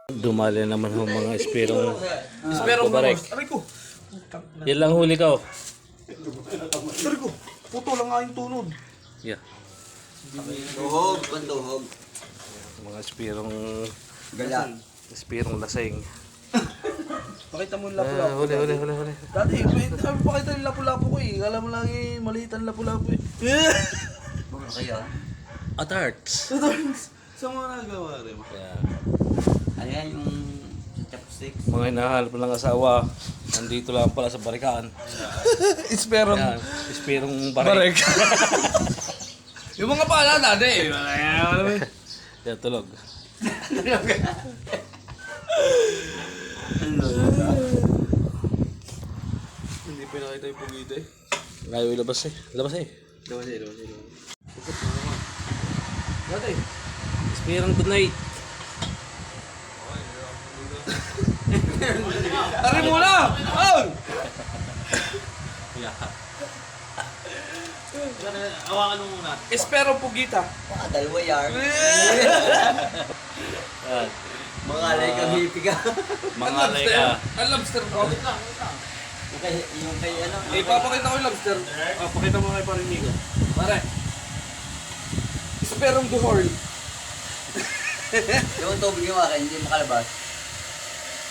Dumali naman ho mga espirong barek. Aray ko. Yan lang huli ka oh. Aray ko. Puto lang nga yung tunod. Yeah. Duhog, panduhog. Mga espirong Gala. lasing. Pakita mo yung lapu-lapu. Huli. Dati, sabi pakita yung lapu-lapu ko eh. Alam mo lang eh, maliit ang lapu-lapu eh. Baka kaya. At arts. Sa mga nagawa rin. Yeah. Ayan yung chopsticks. Mga hinahanap ng asawa. Nandito lang pala sa barikaan. Esperong. Yan. Espirong barek. Yung mga pala dati. Yan tulog. Hindi pinakita yung pugita eh. Ngayon ilabas eh. Labas eh. Dati. Espirong good night. Tari muna! Oh! Hawakan mo muna. Espero pugita. Baka dalawa yar. Yan. Mga alay kang hippie ka. Mga leka. Ang lobster ko. Yung kay ano. Ipapakita ko yung lobster. Pakita mo kay Parinigo. Pare. Esperong duhorn. Yung tubig yung akin, hindi makalabas.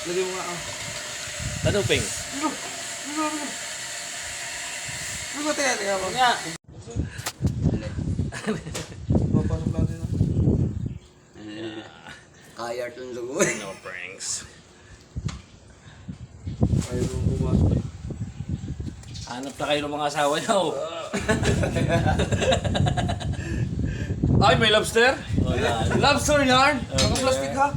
Lagay mo nga ah. Tanuping. Ano teka mo? Nga. Papasok natin na. Kaya itong lugoy. No pranks. Ayaw mong pumasok. Hanap na kayo ng mga asawa niyo. Ay, may lobster? Wala. Lobster yarn? Mga plastic ha?